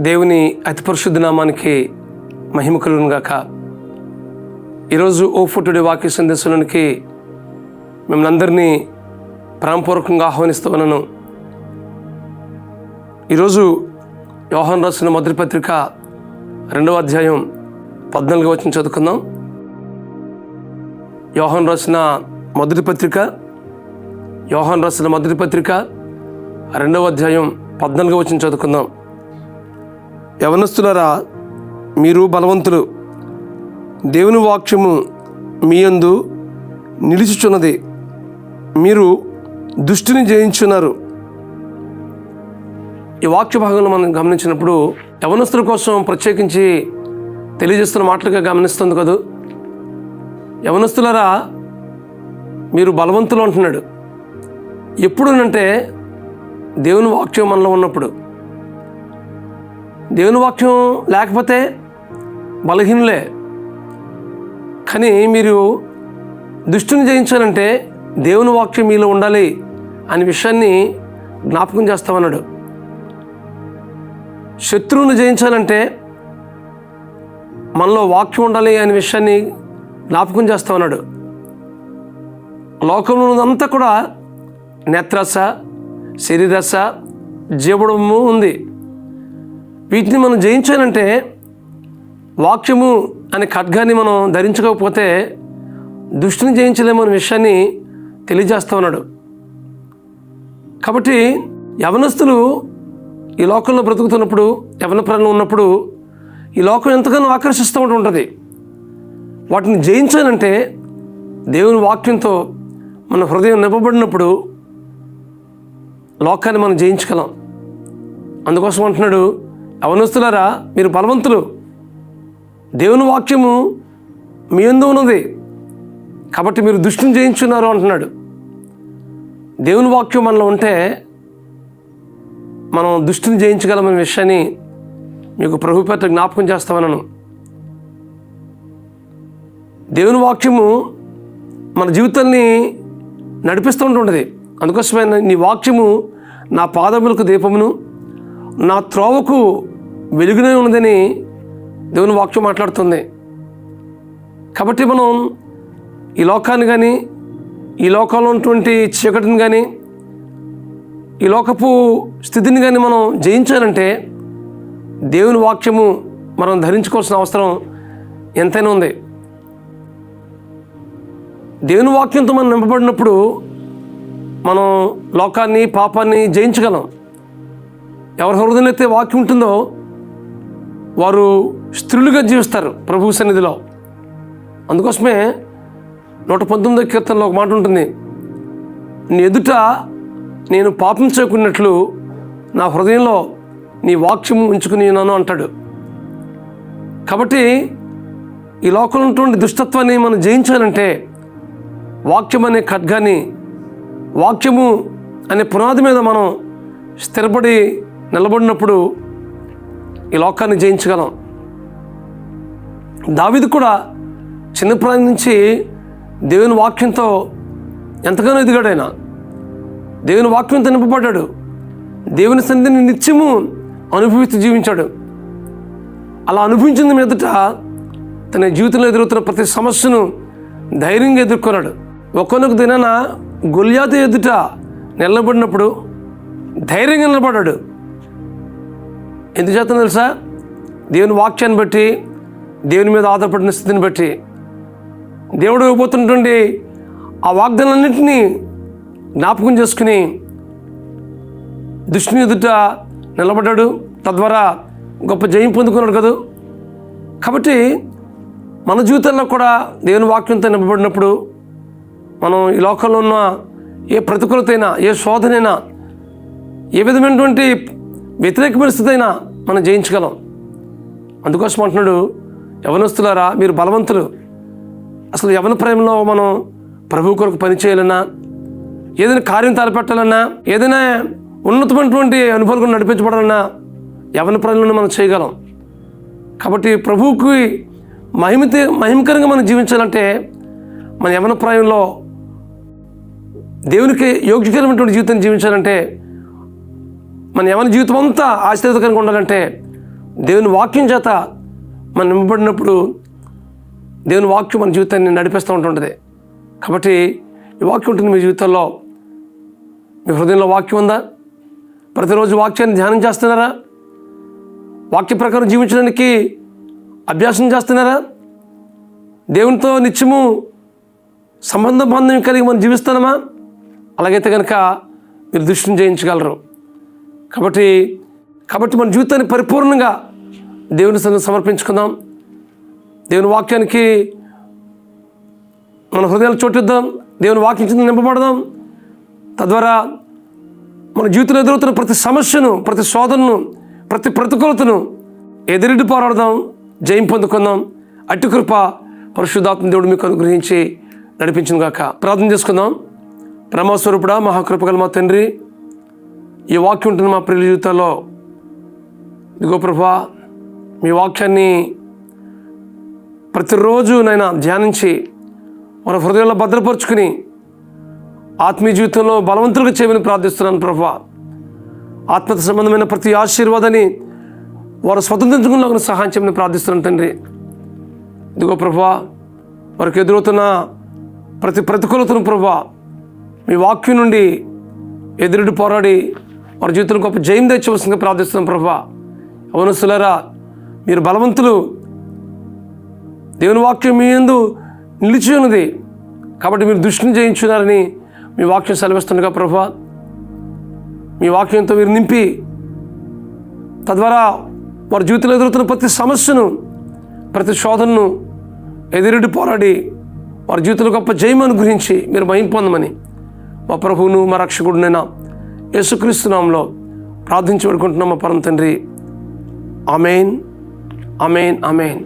దేవుని అతి పరిశుద్ధ నామానికి మహిమ కలుగును గాక. ఈరోజు ఓ4టుడే వాక్య సందేశంలోనికి మిమ్మల్ని అందరినీ ప్రేమపూర్వకంగా ఆహ్వానిస్తూ ఉన్నాను. ఈరోజు యోహాను రాసిన మొదటి పత్రిక 2వ అధ్యాయం 14వ వచనం చదువుకుందాం. యోహాను రాసిన మొదటి పత్రిక 2వ అధ్యాయం 14వ వచనం చదువుకుందాం. యవనస్తులారా, మీరు బలవంతులు, దేవుని వాక్యము మీ యందు నిలిచుచున్నది, మీరు దుష్టుని జయించున్నారు. ఈ వాక్య భాగంలో మనం గమనించినప్పుడు యవనస్తుల కోసం ప్రత్యేకించి తెలియజేస్తున్న మాటలుగా గమనిస్తుంది కదా. యవనస్తులారా, మీరు బలవంతులు అంటున్నాడు. ఎప్పుడునంటే దేవుని వాక్యం మనలో ఉన్నప్పుడు. దేవుని వాక్యం లేకపోతే బలహీనులే. కానీ మీరు దుష్టుని జయించాలంటే దేవుని వాక్యం మీలో ఉండాలి అనే విషయాన్ని జ్ఞాపకం చేస్తామన్నాడు. శత్రువుని జయించాలంటే మనలో వాక్యం ఉండాలి అనే విషయాన్ని జ్ఞాపకం చేస్తామన్నాడు. లోకంలో అంతా కూడా నేత్రాస, శరీరాస, జీవడము ఉంది. వీటిని మనం జయించాలంటే వాక్యము అనే ఖడ్గాన్ని మనం ధరించకపోతే దుష్టిని జయించలేము అనే విషయాన్ని తెలియజేస్తూ ఉన్నాడు. కాబట్టి యవనస్తులు ఈ లోకంలో బ్రతుకుతున్నప్పుడు, యవన ప్రాణంలో ఉన్నప్పుడు ఈ లోకం ఎంతగానో ఆకర్షిస్తూ ఉంటుంది. వాటిని జయించాలంటే దేవుని వాక్యంతో మన హృదయం నింపబడినప్పుడు లోకాన్ని మనం జయించగలం. అందుకోసం అంటున్నాడు, యవనస్తులారా, మీరు బలవంతులు, దేవుని వాక్యము మీ యందు ఉన్నది, కాబట్టి మీరు దుష్టిని జయించున్నారు అంటున్నాడు. దేవుని వాక్యం మనలో ఉంటే మనం దుష్టిని జయించగలమనే విషయాన్ని మీకు ప్రభు పేరిట జ్ఞాపకం చేస్తామన్నాను. దేవుని వాక్యము మన జీవితాన్ని నడిపిస్తూ ఉంటుంది. అందుకోసమే నీ వాక్యము నా పాదములకు దీపమును, నా త్రోవకు వెలుగునే ఉన్నదని దేవుని వాక్యం మాట్లాడుతుంది. కాబట్టి మనం ఈ లోకాన్ని కానీ, ఈ లోకంలో ఉన్నటువంటి చీకటిని కానీ, ఈ లోకపు స్థితిని కానీ మనం జయించాలంటే దేవుని వాక్యము మనం ధరించుకోవాల్సిన అవసరం ఎంతైనా ఉంది. దేవుని వాక్యంతో మనం నింపబడినప్పుడు మనం లోకాన్ని, పాపాన్ని జయించగలం. ఎవరి హృదయంలో అయితే వాక్యం ఉంటుందో వారు స్త్రీలుగా జీవిస్తారు ప్రభు సన్నిధిలో. అందుకోసమే 119వ కీర్తనలో ఒక మాట ఉంటుంది, నీ ఎదుట నేను పాపం చేయకున్నట్లు నా హృదయంలో నీ వాక్యము ఉంచుకుని ఉన్నాను అంటాడు. కాబట్టి ఈ లోకంలో ఉన్నటువంటి దుష్టత్వాన్ని మనం జయించాలంటే వాక్యం అనే ఖడ్గాన్ని, వాక్యము అనే పునాది మీద మనం స్థిరపడి నిలబడినప్పుడు ఈ లోకాన్ని జయించగలం. దావీదు కూడా చిన్నప్రాయం నుంచి దేవుని వాక్యంతో ఎంతగానో ఎదిగాడు. ఆయన దేవుని వాక్యంతో నింపబడ్డాడు. దేవుని సన్నిధిని నిత్యము అనుభవిస్తూ జీవించాడు. అలా అనుభవించిన మీదట తన జీవితంలో ఎదురవుతున్న ప్రతి సమస్యను ధైర్యంగా ఎదుర్కొన్నాడు. ఒక్కొక్క దినాన గొల్యాతు ఎదుట నిలబడినప్పుడు ధైర్యంగా నిలబడ్డాడు. ఎందుకు చేస్తాను తెలుసా? దేవుని వాక్యాన్ని బట్టి, దేవుని మీద ఆధారపడిన స్థితిని బట్టి, దేవుడు ఇవ్వబోతున్నటువంటి ఆ వాగ్దానాలన్నింటినీ జ్ఞాపకం చేసుకుని దుష్టుని ఎదుట నిలబడ్డాడు. తద్వారా గొప్ప జయం పొందుకున్నాడు కదా. కాబట్టి మన జీవితాల్లో కూడా దేవుని వాక్యంతో నింపబడినప్పుడు మనం ఈ లోకంలో ఉన్న ఏ ప్రతికూలతైనా, ఏ శోధనైనా, ఏ విధమైనటువంటి వ్యతిరేక పరిస్థితి అయినా మనం జయించగలం. అందుకోసం అంటున్నాడు, యవనస్తులారా, మీరు బలవంతులు. అసలు యవన ప్రేమలో మనం ప్రభు కొరకు పని చేయాలన్నా, ఏదైనా కార్యం తలపెట్టాలన్నా, ఏదైనా ఉన్నతమైనటువంటి అనుభవాలు నడిపించబడాలన్నా యవన ప్రేమలో మనం చేయగలం. కాబట్టి ప్రభువుకి మహిమకరంగా మనం జీవించాలంటే మన యవన ప్రాయంలో దేవునికి యోగ్యకరమైనటువంటి జీవితాన్ని జీవించాలంటే, మన యవన జీవితం అంతా ఆశీర్వాదకరంగా ఉండాలంటే దేవుని వాక్యం చేత మనం నింపబడినప్పుడు దేవుని వాక్యం మన జీవితాన్ని నడిపిస్తూ ఉంటుంటుంది. కాబట్టి ఈ వాక్యం ఉంటుంది మీ జీవితంలో. మీ హృదయంలో వాక్యం ఉందా? ప్రతిరోజు వాక్యాన్ని ధ్యానం చేస్తున్నారా? వాక్య ప్రకారం జీవించడానికి అభ్యాసం చేస్తున్నారా? దేవునితో నిత్యము బాంధవ్యం కలిగి మనం జీవిస్తున్నామా? అలాగైతే కనుక మీరు దృష్టిని జయించగలరు. కాబట్టి మన జీవితాన్ని పరిపూర్ణంగా దేవుని సన్నిధిలో సమర్పించుకుందాం. దేవుని వాక్యానికి మన హృదయాలు చోటిద్దాం. దేవుని వాక్యం కింద నింపబడదాం. తద్వారా మన జీవితంలో ఎదురవుతున్న ప్రతి సమస్యను, ప్రతి శోధనను, ప్రతి ప్రతికూలతను ఎదిరిడి పోరాడదాం, జయం పొందుకుందాం. అట్టి కృప పరిశుద్ధాత్మ దేవుడు మీకు అనుగ్రహించి నడిపించును గాక. ప్రార్థన చేసుకుందాం. ప్రేమస్వరూపుడా, మహాకృపగల మా తండ్రి, ఈ వాక్యం ఉంటుంది మా ప్రియుల జీవితాల్లో. ఇదిగో ప్రభా, మీ వాక్యాన్ని ప్రతిరోజు నైనా ధ్యానించి మన హృదయంలో భద్రపరుచుకుని ఆత్మీయ జీవితంలో బలవంతులుగా చేయమని ప్రార్థిస్తున్నాను ప్రభా. ఆత్మత సంబంధమైన ప్రతి ఆశీర్వాదాన్ని వారు స్వతంత్రించుకున్న సహాయం చేయమని ప్రార్థిస్తున్నాను తండ్రి. ఇదిగో ప్రభా, వారికి ఎదురవుతున్న ప్రతి ప్రతికూలతను ప్రభా మీ వాక్యం నుండి ఎదురుడి పోరాడి వారి జీవితంలో గొప్ప జయం తెచ్చవలసిందిగా ప్రార్థిస్తున్నాం ప్రభా. యవనస్తులారా, మీరు బలవంతులు. దేవుని వాక్యం మీ యందు నిలిచి ఉన్నది కాబట్టి మీరు దృష్టిని జయించున్నారని మీ వాక్యం సెలవిస్తుండగా ప్రభా, మీ వాక్యంతో మీరు నింపి తద్వారా వారి జీవితంలో ఎదురుతున్న ప్రతి సమస్యను, ప్రతి శోధనను ఎదురుడి పోరాడి వారి జీవితంలో గొప్ప జయం అనుగ్రహించి మీరు మహిమ పొందమని మా ప్రభువును మా రక్షకుడునైనా యేసుక్రీస్తు నామములో ప్రార్థించి వేడుకుంటున్నాం మా పరమ తండ్రి. ఆమేన్, ఆమేన్, ఆమేన్.